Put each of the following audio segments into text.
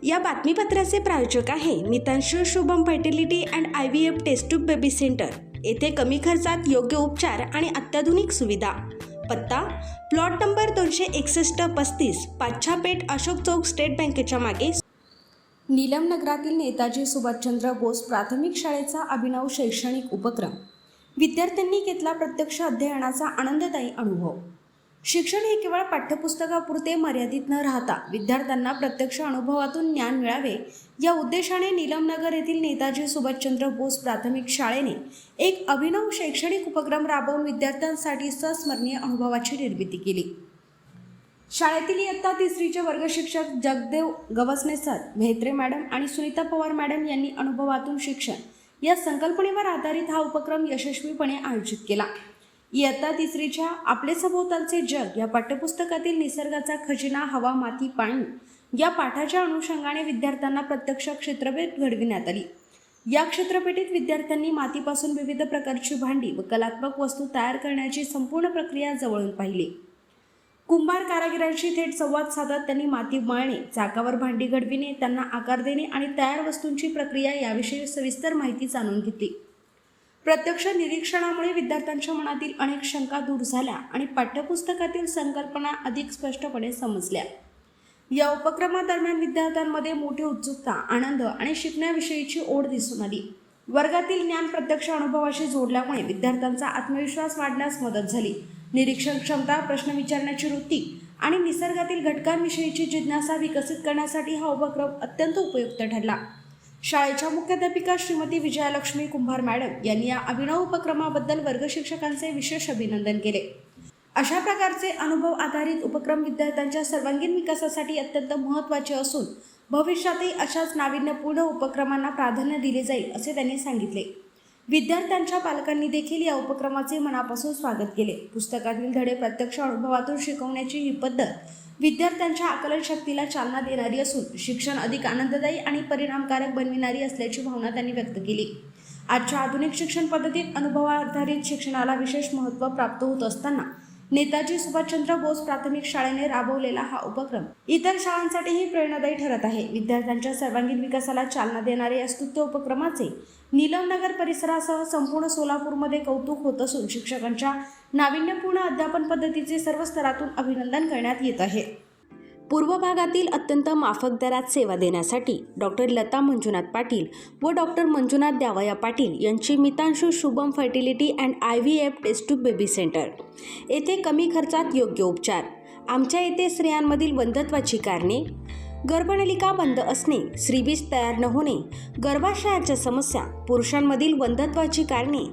या बातमीपत्राचे प्रायोजक आहे Mitanshu Shubham fertility and IVF test tube baby centre. येथे कमी खर्चात योग्य उपचार आणि अत्याधुनिक सुविधा। पत्ता plot number 261-35 Pachhapeth Ashok Chowk state बँकेच्या मागे, नीलम नगरातील नेताजी सुभाषचंद्र बोस प्राथमिक शाळेचा अभिनव शैक्षणिक उपक्रम। विद्यार्थ्यांनी घेतला प्रत्यक्ष अध्ययनाचा आनंददायी अनुभव। शिक्षण हे केवळ पाठ्यपुस्तकापुरते मर्यादित न राहता विद्यार्थ्यांना प्रत्यक्ष अनुभवातून ज्ञान मिळावे या उद्देशाने नीलमनगर येथील नेताजी सुभाषचंद्र बोस प्राथमिक शाळेने एक अभिनव शैक्षणिक उपक्रम राबवून विद्यार्थ्यांसाठी संस्मरणीय अनुभवाची निर्मिती केली। शाळेतील इयत्ता 3चे वर्ग शिक्षक जगदेव गवसने सर, म्हेत्रे मॅडम आणि सुनीता पवार मॅडम यांनी अनुभवातून शिक्षण या संकल्पनेवर आधारित हा उपक्रम यशस्वीपणे आयोजित केला। इयत्ता 3च्या आपले सभोवतालचे जग या पाठ्यपुस्तकातील निसर्गाचा खजिना हवा माती पाणी या पाठाच्या अनुषंगाने विद्यार्थ्यांना प्रत्यक्ष क्षेत्रभेट घडविण्यात आली। या क्षेत्रपेठीत विद्यार्थ्यांनी मातीपासून विविध प्रकारची भांडी व कलात्मक वस्तू तयार करण्याची संपूर्ण प्रक्रिया जवळून पाहिली। कुंभार कारागिरांशी थेट संवाद साधत त्यांनी माती मळणे, चाकावर भांडी घडविणे, त्यांना आकार देणे आणि तयार वस्तूंची प्रक्रिया याविषयी सविस्तर माहिती जाणून घेतली। प्रत्यक्ष निरीक्षणामुळे विद्यार्थ्यांच्या मनातील अनेक शंका दूर झाल्या आणि पाठ्यपुस्तकातील संकल्पना अधिक स्पष्टपणे समजल्या। या उपक्रमादरम्यान विद्यार्थ्यांमध्ये मोठी उत्सुकता, आनंद आणि शिकण्याविषयीची ओढ दिसून आली। वर्गातील ज्ञान प्रत्यक्ष अनुभवाशी जोडल्यामुळे विद्यार्थ्यांचा आत्मविश्वास वाढण्यास मदत झाली। निरीक्षण क्षमता, प्रश्न विचारण्याची वृत्ती आणि निसर्गातील घटकांविषयीची जिज्ञासा विकसित करण्यासाठी हा उपक्रम अत्यंत उपयुक्त ठरला। शाळेच्या मुख्याध्यापिका श्रीमती विजयालक्ष्मी कुंभार मॅडम यांनी या अभिनव उपक्रमाबद्दल वर्ग शिक्षकांचे विशेष अभिनंदन केले। अशा प्रकारचे अनुभव आधारित उपक्रम विद्यार्थ्यांच्या सर्वांगीण विकासासाठी अत्यंत महत्त्वाचे असून भविष्यातही अशाच नाविन्यपूर्ण उपक्रमांना प्राधान्य दिले जाईल असे त्यांनी सांगितले। विद्यार्थ्यांच्या पालकांनी देखील या उपक्रमाचे मनापासून स्वागत केले। पुस्तकातील धडे प्रत्यक्ष अनुभवातून शिकवण्याची ही पद्धत विद्यार्थ्यांच्या आकलन शक्तीला चालना देणारी असून शिक्षण अधिक आनंददायी आणि परिणामकारक बनविणारी असल्याची भावना त्यांनी व्यक्त केली। आजच्या आधुनिक शिक्षण पद्धतीत अनुभवाधारित शिक्षणाला विशेष महत्त्व प्राप्त होत असताना नेताजी सुभाषचंद्र बोस प्राथमिक शाळेने राबवलेला हा उपक्रम इतर शाळांसाठीही प्रेरणादायी ठरत आहे। विद्यार्थ्यांच्या सर्वांगीण विकासाला चालना देणारे या स्तुत्य उपक्रमाचे नीलमनगर परिसरासह संपूर्ण सोलापूरमध्ये कौतुक होत असून शिक्षकांच्या नाविन्यपूर्ण अध्यापन पद्धतीचे सर्व स्तरातून अभिनंदन करण्यात येत आहे। पूर्व भागातील अत्यंत माफक दरात सेवा देण्यासाठी डॉक्टर लता मंजुनाथ पाटील व डॉक्टर मंजुनाथ द्यावया पाटील यांची Mitanshu Shubham fertility and IVF test tube baby centre येथे कमी खर्चात योग्य उपचार। आमच्या येथे स्त्रियांमधील वंध्यत्वाची कारणे, गर्भनलिका बंद असणे, श्रीबीज तयार न होणे, गर्भाशयाच्या समस्या, पुरुषांमधील वंध्यत्वाची कारणे,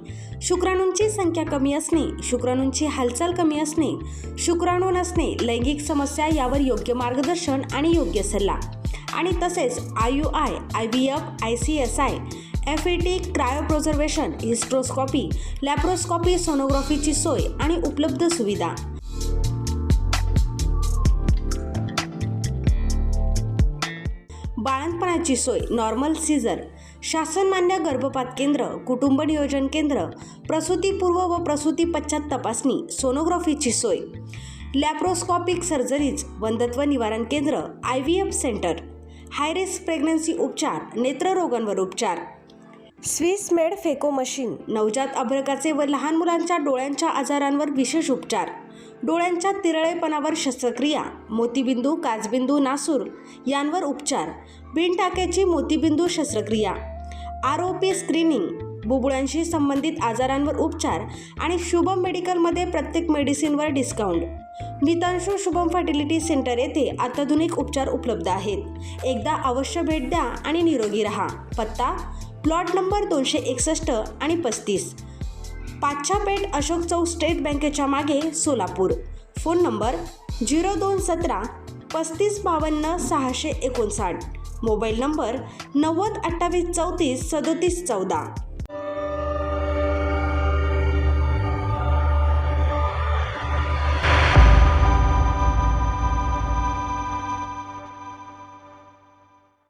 शुक्राणूंची संख्या कमी असणे, शुक्राणूंची हालचाल कमी असणे, शुक्राणू नसणे, लैंगिक समस्या यावर योग्य मार्गदर्शन आणि योग्य सल्ला आणि तसेच IUI, IVF, ICSI, FET, क्रायोप्रिझर्वेशन, हिस्ट्रोस्कॉपी, लॅप्रोस्कॉपी, सोनोग्राफीची सोय आणि उपलब्ध सुविधा। बाळंतपणाची सोय, नॉर्मल सीझर, शासनमान्य गर्भपात केंद्र, कुटुंब नियोजन केंद्र, प्रसूतीपूर्व व प्रसूती पश्चात तपासणी, सोनोग्राफीची सोय, लॅप्रोस्कॉपिक सर्जरीज, वंध्यत्व निवारण केंद्र, IVF centre, high risk pregnancy उपचार, नेत्ररोगांवर उपचार, स्विस मेड फेको मशीन, नवजात अर्भकाचे व लहान मुलांच्या डोळ्यांच्या आजारांवर विशेष उपचार, डोळ्यांच्या तिरळेपणावर शस्त्रक्रिया, मोतीबिंदू, काचबिंदू, नासूर यांवर उपचार, बिनटाक्याची मोतीबिंदू शस्त्रक्रिया, ROP स्क्रीनिंग, बुबुळांशी संबंधित आजारांवर उपचार आणि शुभम मेडिकलमध्ये प्रत्येक मेडिसिनवर डिस्काउंट। मितांशू शुभम फर्टिलिटी सेंटर येथे अत्याधुनिक उपचार उपलब्ध आहेत। एकदा अवश्य भेट द्या आणि निरोगी राहा। पत्ता प्लॉट नंबर 261 आणि 35 पाच्छापेठ अशोक चौक स्टेट बँकेच्या मागे, Solapur. Phone number 0217 3552 659, mobile number 90 28 34 37 14।